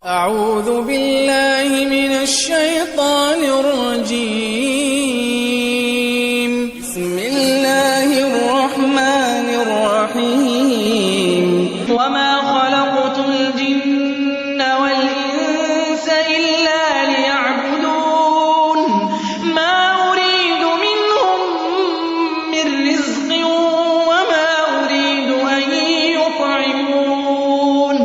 أعوذ بالله من الشيطان الرجيم بسم الله الرحمن الرحيم وما خلقت الجن والإنس إلا ليعبدون ما أريد منهم من رزق وما أريد أن يطعمون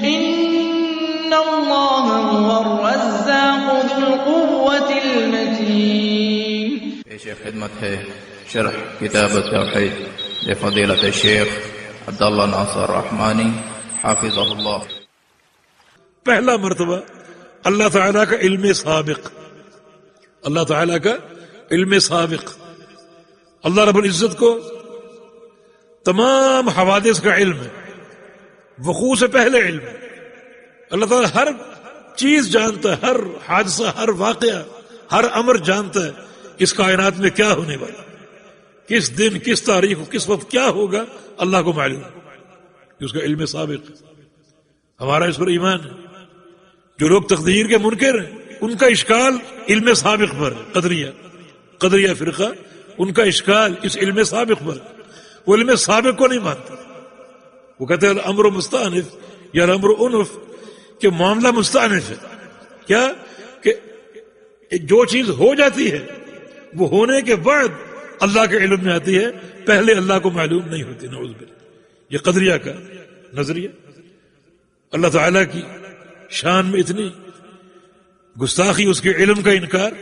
إن الله هو الرزاق ذو القوة المتين. پیش خدمت ہے شرح کتاب التوحید لفضیلۃ الشیخ عبداللہ ناصر رحمانی حافظہ اللہ. پہلا مرتبہ اللہ تعالیٰ کا علم سابق، اللہ تعالیٰ کا علم سابق، اللہ رب العزت کو تمام حوادث کا علم ہے، وقوع سے پہلے علم ہے. اللہ تعالیٰ ہر چیز جانتا ہے، ہر حادثہ، ہر واقعہ، ہر امر جانتا ہے. اس کائنات میں کیا ہونے والا، کس دن، کس تاریخ، کس وقت کیا ہوگا، اللہ کو معلوم ہے کہ اس کا علم سابق ہے. ہمارا اس پر ایمان ہے. جو لوگ تقدیر کے منکر ہیں ان کا اشکال علم سابق پر ہے. قدریہ فرقہ، ان کا اشکال اس علم سابق پر ہے. وہ علم سابق کو نہیں مانتے. وہ کہتے ہیں الامر مستأنف یا الامر انف، کہ معاملہ مستأنف ہے. کیا کہ جو چیز ہو جاتی ہے وہ ہونے کے بعد اللہ کے علم میں آتی ہے، پہلے اللہ کو معلوم نہیں ہوتی. نعوذ باللہ. یہ قدریہ کا نظریہ. اللہ تعالیٰ کی شان میں اتنی گستاخی، اس کے علم کا انکار،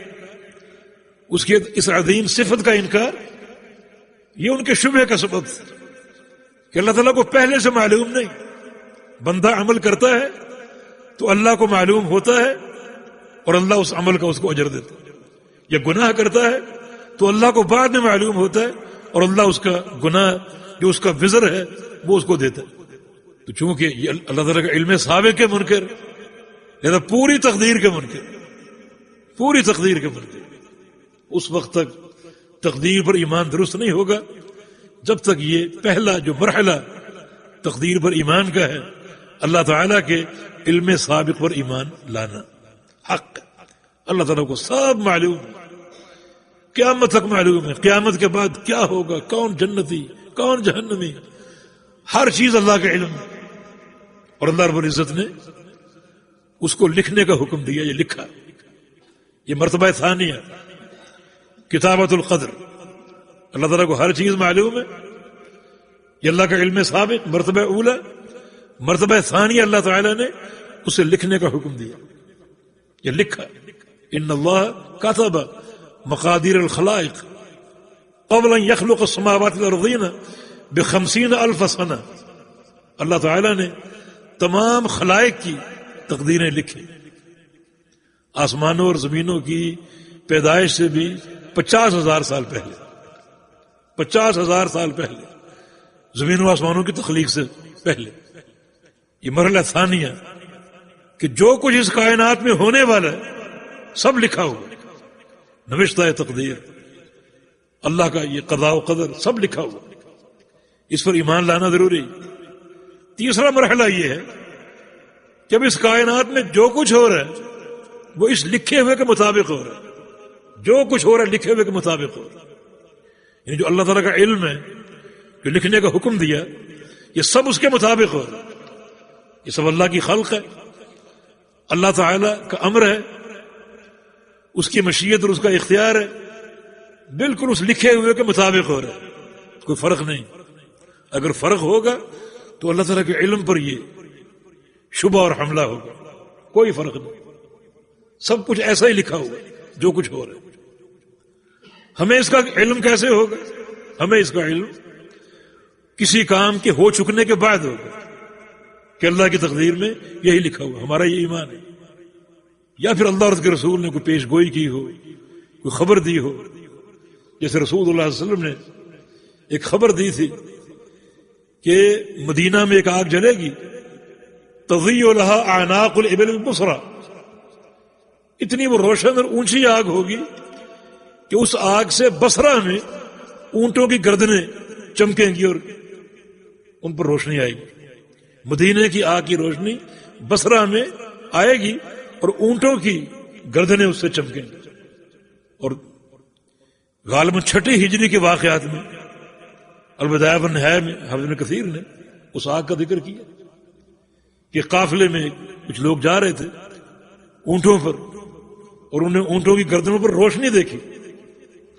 اس کی اس عظیم صفت کا انکار، یہ ان کے شبہ کا سبب کہ اللہ تعالیٰ کو پہلے سے معلوم نہیں. بندہ عمل کرتا ہے تو اللہ کو معلوم ہوتا ہے اور اللہ اس عمل کا اس کو اجر دیتا ہے. یا گناہ کرتا ہے تو اللہ کو بعد میں معلوم ہوتا ہے اور اللہ اس کا گناہ جو اس کا وزر ہے وہ اس کو دیتا ہے. تو چونکہ یہ اللہ تعالیٰ کا علم سابق کے منکر، لہذا پوری تقدیر کے منکر، پوری تقدیر کے منکر. اس وقت تک تقدیر پر ایمان درست نہیں ہوگا جب تک یہ پہلا جو مرحلہ تقدیر پر ایمان کا ہے، اللہ تعالیٰ کے علم سابق پر ایمان لانا حق. اللہ تعالیٰ کو سب معلوم ہے، قیامت تک معلوم ہے. قیامت کے بعد کیا ہوگا، کون جنتی، کون جہنمی، ہر چیز اللہ کا علم ہے. اور اللہ رب العزت نے اس کو لکھنے کا حکم دیا، یہ لکھا. یہ مرتبہ ثانیہ، کتابت القدر. اللہ تعالیٰ کو ہر چیز معلوم ہے، یہ اللہ کا علم سابق مرتبہ اولا. مرتبہ ثانیہ اللہ تعالیٰ نے اسے لکھنے کا حکم دیا، یہ لکھا. ان اللہ کتب مقادیر الخلائق قبل ان يخلق السماوات والارضین ب50,000 سنہ. اللہ تعالیٰ نے تمام خلائق کی تقدیریں لکھی. آسمانوں اور زمینوں کی پیدائش سے بھی 50,000 سال پہلے، 50,000 سال پہلے، زمین و آسمانوں کی تخلیق سے پہلے. یہ مرحلہ ثانیہ کہ جو کچھ اس کائنات میں ہونے والا ہے سب لکھا ہوا، نوشتہ ہے تقدیر، اللہ کا یہ قضاء و قدر سب لکھا ہوا. اس پر ایمان لانا ضروری. تیسرا مرحلہ یہ ہے کہ اب اس کائنات میں جو کچھ ہو رہا ہے وہ اس لکھے ہوئے کے مطابق ہو رہا ہے. جو کچھ ہو رہا ہے لکھے ہوئے کے مطابق ہو رہا ہے. یعنی جو اللہ تعالیٰ کا علم ہے، جو لکھنے کا حکم دیا، یہ سب اس کے مطابق ہو رہا ہے. یہ سب اللہ کی خلق ہے، اللہ تعالیٰ کا امر ہے، اس کی مشیت اور اس کا اختیار ہے. بالکل اس لکھے ہوئے کے مطابق ہو رہا ہے، کوئی فرق نہیں. اگر فرق ہوگا تو اللہ تعالیٰ کے علم پر یہ شبہ اور حملہ ہوگا. کوئی فرق نہیں، سب کچھ ایسا ہی لکھا ہوگا جو کچھ ہو رہا ہے. ہمیں اس کا علم کیسے ہوگا؟ ہمیں اس کا علم کسی کام کے ہو چکنے کے بعد ہوگا کہ اللہ کی تقدیر میں یہی لکھا ہوا. ہمارا یہ ایمان ہے. یا پھر اللہ اور اس کے رسول نے کوئی پیش گوئی کی ہو، کوئی خبر دی ہو. جیسے رسول اللہ صلی اللہ علیہ وسلم نے ایک خبر دی تھی کہ مدینہ میں ایک آگ جلے گی، تضیء لها اعناق الابل البصرى. اتنی وہ روشن اور اونچی آگ ہوگی کہ اس آگ سے بصرہ میں اونٹوں کی گردنیں چمکیں گی اور ان پر روشنی آئے گی. مدینے کی آگ کی روشنی بصرہ میں آئے گی اور اونٹوں کی گردنیں اس سے چمکیں گی. اور غالباً 6 ہجری کے واقعات میں البدایہ والنہایہ میں حافظ ابن کثیر نے اس آگ کا ذکر کیا کہ قافلے میں کچھ لوگ جا رہے تھے اونٹوں پر اور انہیں اونٹوں کی گردنوں پر روشنی دیکھی.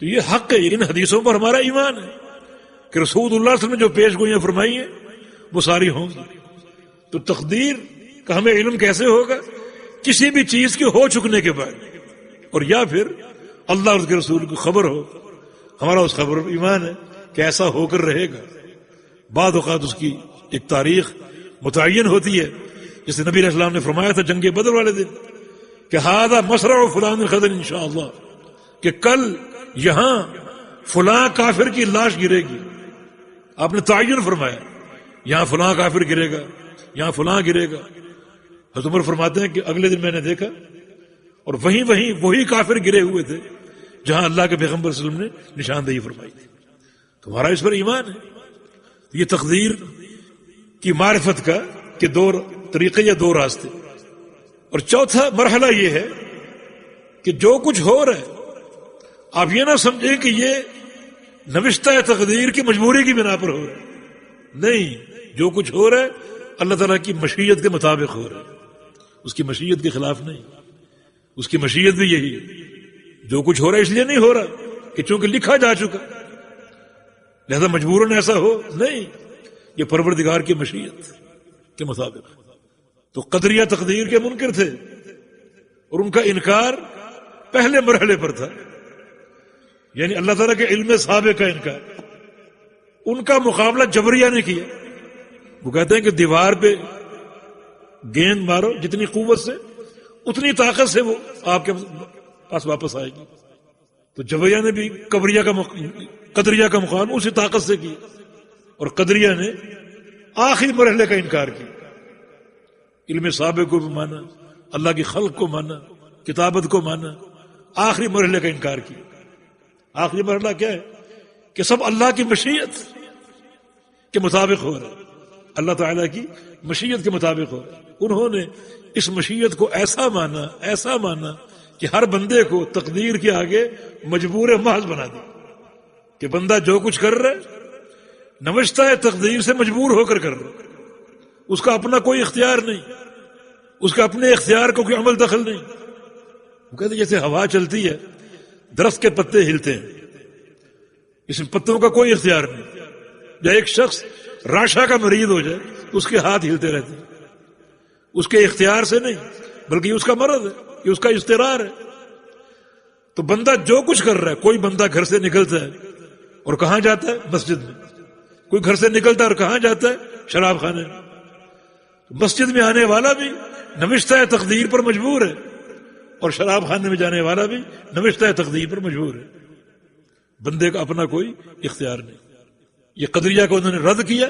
تو یہ حق ہے، ان حدیثوں پر ہمارا ایمان ہے کہ رسول اللہ صلی اللہ علیہ وسلم نے جو پیش گوئیاں فرمائی ہیں وہ ساری ہوں گی. تو تقدیر کا ہمیں علم کیسے ہوگا؟ کسی بھی چیز کے ہو چکنے کے بعد، اور یا پھر اللہ اور اس کے رسول کی خبر ہو. ہمارا اس خبر پر ایمان ہے کہ ایسا ہو کر رہے گا. بعض اوقات اس کی ایک تاریخ متعین ہوتی ہے، جسے نبی علیہ السلام نے فرمایا تھا جنگ بدر والے دن کہ ھذا مسرع فلان الغد انشاءاللہ، کہ کل یہاں فلاں کافر کی لاش گرے گی. آپ نے تعین فرمایا یہاں فلاں کافر گرے گا، یہاں فلاں گرے گا. حضرت عمر فرماتے ہیں کہ اگلے دن میں نے دیکھا اور وہی کافر گرے ہوئے تھے جہاں اللہ کے پیغمبر صلی اللہ علیہ وسلم نے نشاندہی فرمائی تھی. تمہارا اس پر ایمان ہے. یہ تقدیر کی معرفت کا کہ 2 طریقے یا 2 راستے. اور چوتھا مرحلہ یہ ہے کہ جو کچھ ہو رہا ہے آپ یہ نہ سمجھیں کہ یہ نوشتہ تقدیر کی مجبوری کی بنا پر ہو رہا ہے. نہیں، جو کچھ ہو رہا ہے اللہ تعالیٰ کی مشیت کے مطابق ہو رہا ہے، اس کی مشیت کے خلاف نہیں. اس کی مشیت بھی یہی ہے. جو کچھ ہو رہا ہے اس لیے نہیں ہو رہا کہ چونکہ لکھا جا چکا لہذا مجبوراً ایسا ہو، نہیں، یہ پروردگار کی مشیت کے مطابق. تو قدریہ تقدیر کے منکر تھے اور ان کا انکار پہلے مرحلے پر تھا، یعنی اللہ تعالیٰ کے علم سابق کا انکار. ان کا مقابلہ جبریہ نے کیا. وہ کہتے ہیں کہ دیوار پہ گیند مارو جتنی قوت سے اتنی طاقت سے وہ آپ کے پاس واپس آئے گی. تو جبریہ نے بھی قدریہ کا مقابلہ اسی طاقت سے کیا، اور قدریہ نے آخری مرحلے کا انکار کیا. علم سابق کو بھی مانا، اللہ کی خلق کو مانا، کتابت کو مانا، آخری مرحلے کا انکار کیا. آخری مرحلہ کیا ہے کہ سب اللہ کی مشیت کے مطابق ہو رہا ہے، اللہ تعالیٰ کی مشیت کے مطابق ہو رہا ہے. انہوں نے اس مشیت کو ایسا مانا کہ ہر بندے کو تقدیر کے آگے مجبور محض بنا دیا کہ بندہ جو کچھ کر رہا ہے نوشتہ تقدیر سے مجبور ہو کر رہا ہے. اس کا اپنا کوئی اختیار نہیں، اس کا اپنے اختیار کو کوئی عمل دخل نہیں. وہ کہتے جیسے ہوا چلتی ہے درخت کے پتے ہلتے ہیں، اس میں پتوں کا کوئی اختیار نہیں. یا ایک شخص راشا کا مریض ہو جائے تو اس کے ہاتھ ہلتے رہتے ہیں، اس کے اختیار سے نہیں بلکہ یہ اس کا مرض ہے، یہ اس کا اضطرار ہے. تو بندہ جو کچھ کر رہا ہے، کوئی بندہ گھر سے نکلتا ہے اور کہاں جاتا ہے؟ مسجد میں. کوئی گھر سے نکلتا ہے اور کہاں جاتا ہے؟ شراب خانے میں. مسجد میں آنے والا بھی نوشتہ تقدیر پر مجبور ہے اور شراب خانے میں جانے والا بھی نوشتہ تقدیر پر مجبور ہے. بندے کا اپنا کوئی اختیار نہیں. یہ قدریہ کو انہوں نے رد کیا،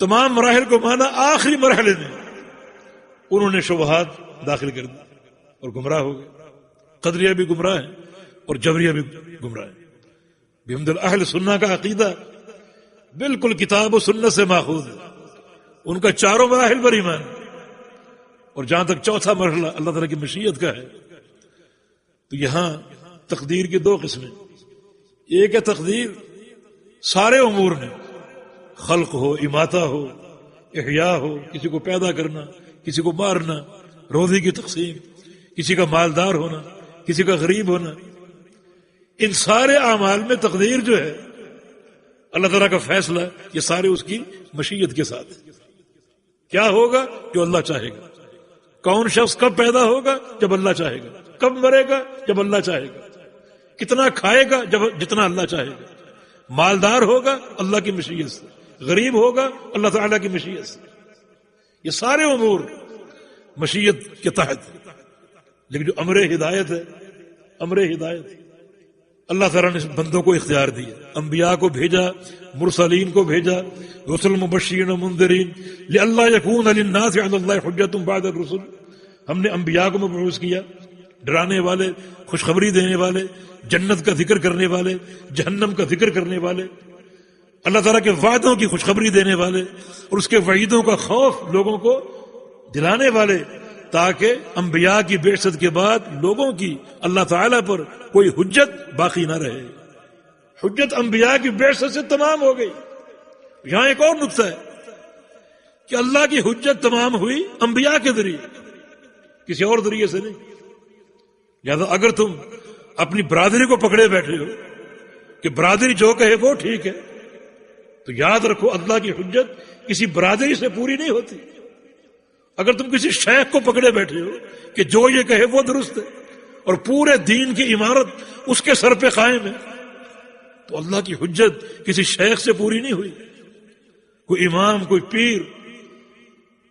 تمام مراحل کو مانا. آخری مرحلے میں انہوں نے شبہات داخل کر دی اور گمراہ ہو گئے. قدریہ بھی گمراہ ہیں اور جبریہ بھی گمراہ ہیں. بحمد اہل سنہ کا عقیدہ بالکل کتاب و سنت سے ماخوذ ہے. ان کا چاروں مراحل پر ایمان ہے. اور جہاں تک چوتھا مرحلہ اللہ تعالیٰ کی مشیت کا ہے تو یہاں تقدیر کی 2 قسمیں. ایک ہے تقدیر سارے امور میں، خلق ہو، اماتہ ہو، احیاء ہو، کسی کو پیدا کرنا، کسی کو مارنا، روزی کی تقسیم، کسی کا مالدار ہونا، کسی کا غریب ہونا. ان سارے اعمال میں تقدیر جو ہے اللہ تعالیٰ کا فیصلہ، یہ سارے اس کی مشیت کے ساتھ. کیا ہوگا؟ جو اللہ چاہے گا. کون شخص کب پیدا ہوگا؟ جب اللہ چاہے گا. کب مرے گا؟ جب اللہ چاہے گا. کتنا کھائے گا؟ جتنا اللہ چاہے گا. مالدار ہوگا اللہ کی مشیت سے، غریب ہوگا اللہ تعالیٰ کی مشیت سے. یہ سارے امور مشیت کے تحت. لیکن جو امر ہدایت ہے، امر ہدایت اللہ تعالیٰ نے بندوں کو اختیار دیا. انبیاء کو بھیجا، مرسلین کو بھیجا، رسل مبشرین و منذرین لئلا یکون للناس علی اللہ حجۃ بعد الرسل. ہم نے انبیاء کو مبعوث کیا، ڈرانے والے، خوشخبری دینے والے، جنت کا ذکر کرنے والے، جہنم کا ذکر کرنے والے، اللہ تعالیٰ کے وعدوں کی خوشخبری دینے والے اور اس کے وعیدوں کا خوف لوگوں کو دلانے والے تاکہ انبیاء کی بعثت کے بعد لوگوں کی اللہ تعالیٰ پر کوئی حجت باقی نہ رہے. حجت انبیاء کی بعثت سے تمام ہو گئی. یہاں ایک اور نقطہ ہے کہ اللہ کی حجت تمام ہوئی انبیاء کے ذریعے، کسی اور ذریعے سے نہیں. لہٰذا اگر تم اپنی برادری کو پکڑے بیٹھے ہو کہ برادری جو کہے وہ ٹھیک ہے، تو یاد رکھو اللہ کی حجت کسی برادری سے پوری نہیں ہوتی. اگر تم کسی شیخ کو پکڑے بیٹھے ہو کہ جو یہ کہے وہ درست ہے اور پورے دین کی عمارت اس کے سر پہ قائم ہے، تو اللہ کی حجت کسی شیخ سے پوری نہیں ہوئی. کوئی امام، کوئی پیر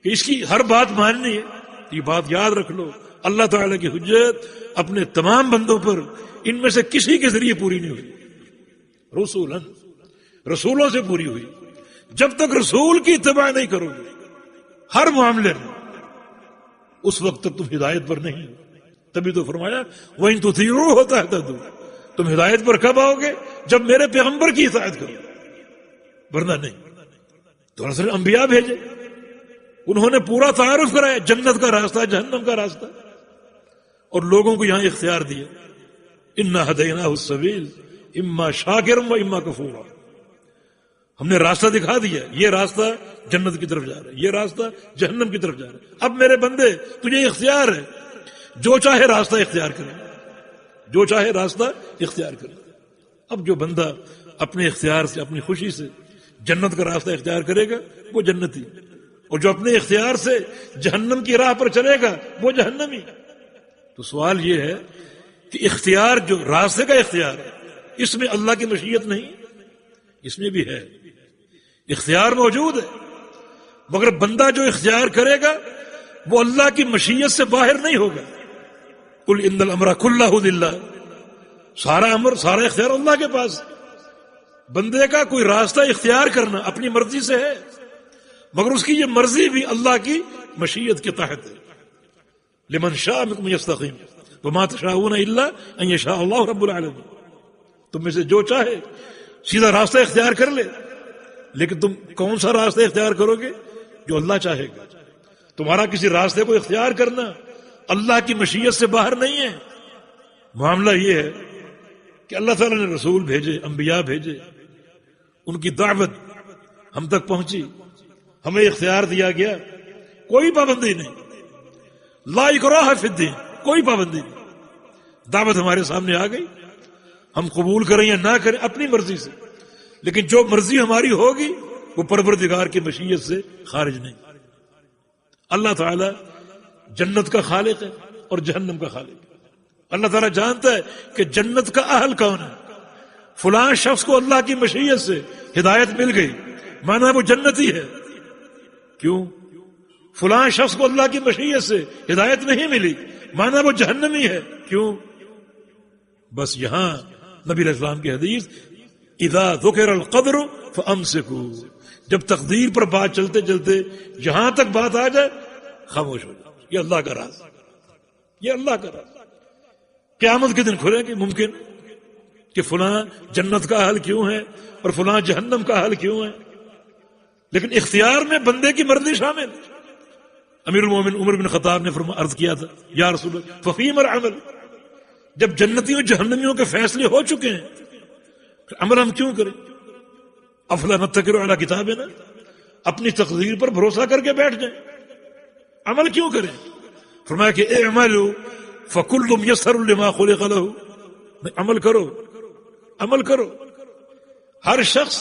کہ اس کی ہر بات ماننی ہے، یہ بات یاد رکھ لو، اللہ تعالیٰ کی حجت اپنے تمام بندوں پر ان میں سے کسی کے ذریعے پوری نہیں ہوئی. رسولوں سے پوری ہوئی. جب تک رسول کی اتباع نہیں کرو گے ہر معاملے میں، اس وقت تک تم ہدایت پر نہیں ہو. تبھی تو فرمایا وَإِن تُطِيعُوهُ تَهْتَدُوا، تم ہدایت پر کب آؤ گے؟ جب میرے پیغمبر کی اطاعت کرو، ورنہ نہیں. تو رسول انبیاء بھیجے، انہوں نے پورا تعارف کرایا جنت کا راستہ، جہنم کا راستہ، اور لوگوں کو یہاں اختیار دیا. اِنَّا هَدَيْنَاهُ السَّبِيلَ إِمَّا شَاكِرًا وَإِمَّا كَفُورًا. ہم نے راستہ دکھا دیا، یہ راستہ جنت کی طرف جا رہا ہے، یہ راستہ جہنم کی طرف جا رہا ہے. اب میرے بندے تجھے اختیار ہے، جو چاہے راستہ اختیار کرے، جو چاہے راستہ اختیار کرے. اب جو بندہ اپنے اختیار سے، اپنی خوشی سے جنت کا راستہ اختیار کرے گا وہ جنتی، اور جو اپنے اختیار سے جہنم کی راہ پر چلے گا وہ جہنمی. تو سوال یہ ہے کہ اختیار جو راستے کا اختیار ہے، اس میں اللہ کی مشیت نہیں؟ اس میں بھی ہے، اختیار موجود ہے، مگر بندہ جو اختیار کرے گا وہ اللہ کی مشیت سے باہر نہیں ہوگا. قل ان الامر کلہ للہ، سارا امر، سارا اختیار اللہ کے پاس. بندے کا کوئی راستہ اختیار کرنا اپنی مرضی سے ہے، مگر اس کی یہ مرضی بھی اللہ کی مشیت کے تحت ہے. لمن شاء منکم یستقیم وما تشاءون الا ان یشاء اللہ رب العالمین. تم میں سے جو چاہے سیدھا راستہ اختیار کر لے، لیکن تم کون سا راستہ اختیار کرو گے؟ جو اللہ چاہے گا. تمہارا کسی راستے کو اختیار کرنا اللہ کی مشیت سے باہر نہیں ہے. معاملہ یہ ہے کہ اللہ تعالیٰ نے رسول بھیجے، انبیاء بھیجے، ان کی دعوت ہم تک پہنچی، ہمیں اختیار دیا گیا، کوئی پابندی نہیں. لا اکراہ فی الدین، کوئی پابندی نہیں. دعوت ہمارے سامنے آ گئی، ہم قبول کریں یا نہ کریں اپنی مرضی سے، لیکن جو مرضی ہماری ہوگی وہ پروردگار کی مشیت سے خارج نہیں. اللہ تعالیٰ جنت کا خالق ہے اور جہنم کا خالق ہے. اللہ تعالیٰ جانتا ہے کہ جنت کا اہل کون ہے. فلاں شخص کو اللہ کی مشیت سے ہدایت مل گئی، مانا وہ جنتی ہے. کیوں؟ فلاں شخص کو اللہ کی مشیت سے ہدایت نہیں ملی، مانا وہ جہنمی ہے. کیوں؟ بس یہاں نبی علیہ السلام کی حدیث اذا ذکر القدر فامسکوا، جب تقدیر پر بات چلتے چلتے جہاں تک بات آ جائے خاموش ہو جائے. یہ اللہ کا راز، یہ اللہ کا راز. قیامت کے دن کھلے گی، ممکن کہ فلاں جنت کا حل کیوں ہے اور فلاں جہنم کا حل کیوں ہے، لیکن اختیار میں بندے کی مرضی شامل. امیر المومن عمر بن خطاب نے عرض کیا تھا یا رسول اللہ ففیم العمل، جب جنتیوں جہنمیوں کے فیصلے ہو چکے ہیں عمل ہم کیوں کریں؟ افلا نتکل علی کتابنا، اپنی تقدیر پر بھروسہ کر کے بیٹھ جائیں، عمل کیوں کریں؟ فرمایا کہ اعملوا فکل میسر لما خلق له، عمل کرو، عمل کرو. ہر شخص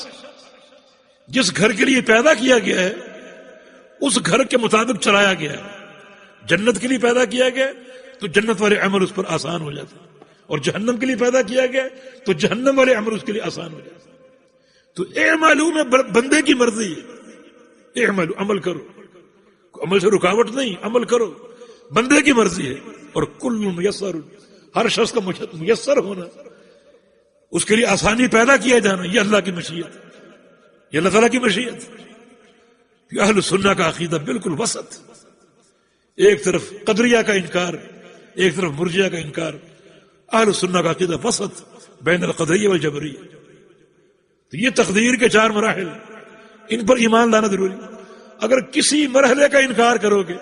جس گھر کے لیے پیدا کیا گیا ہے اس گھر کے مطابق چلایا گیا ہے. جنت کے لیے پیدا کیا گیا تو جنت والے عمل اس پر آسان ہو جاتے ہیں، اور جہنم کے لیے پیدا کیا گیا تو جہنم والے عمل اس کے لیے آسان ہو جاتے ہیں. تو اعملوا میں بندے کی مرضی ہے، اعملوا، عمل کرو، عمل سے رکاوٹ نہیں، عمل کرو، بندے کی مرضی ہے. اور کل میسر، ہر شخص کا میسر ہونا، اس کے لیے آسانی پیدا کیا جانا، یہ اللہ کی مشیت، یہ اللہ تعالیٰ کی مشیت. اہل سنہ کا عقیدہ بالکل وسط، ایک طرف قدریہ کا انکار، ایک طرف مرجیہ کا انکار. اہل سنہ کا عقیدہ وسط بین القدریہ والجبریہ. تو یہ تقدیر کے 4 مراحل، ان پر ایمان لانا ضروری. اگر کسی مرحلے کا انکار کرو گے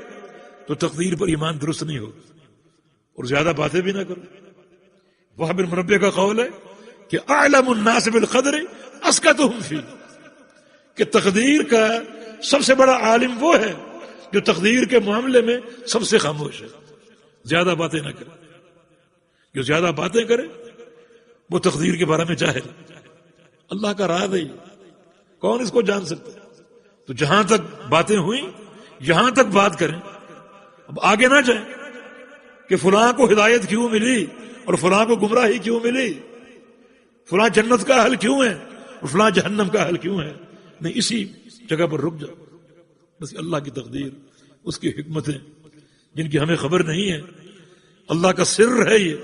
تو تقدیر پر ایمان درست نہیں ہو، اور زیادہ باتیں بھی نہ کرو۔ وہب بن منبہ کا قول ہے کہ اعلم الناس بالقدر اسکتهم فی، کہ تقدیر کا سب سے بڑا عالم وہ ہے جو تقدیر کے معاملے میں سب سے خاموش ہے، زیادہ باتیں نہ کرے۔ جو زیادہ باتیں کرے وہ تقدیر کے بارے میں جاہل، اللہ کا راز ہے، کون اس کو جان سکتا ہے؟ تو جہاں تک باتیں ہوئیں یہاں تک بات کریں، اب آگے نہ جائیں کہ فلاں کو ہدایت کیوں ملی اور فلاں کو گمراہی کیوں ملی، فلاں جنت کا حل کیوں ہے اور فلاں جہنم کا حل کیوں ہے۔ نہیں، اسی جگہ پر رک جاؤ، بس اللہ کی تقدیر، اس کی حکمتیں جن کی ہمیں خبر نہیں ہے، اللہ کا سر ہے، یہ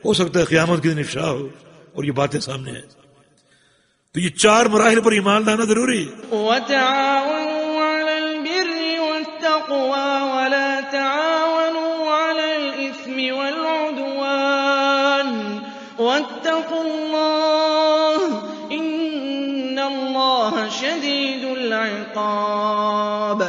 ہو سکتا ہے قیامت کے دن افشا ہو اور یہ باتیں سامنے ہیں۔ تو یہ 4 مراحل پر ایمان لانا ضروری ہے۔ وتعاونوا على البر والتقوى ولا تعاونوا على الإثم والعدوان واتقوا الله إن الله شديد العقاب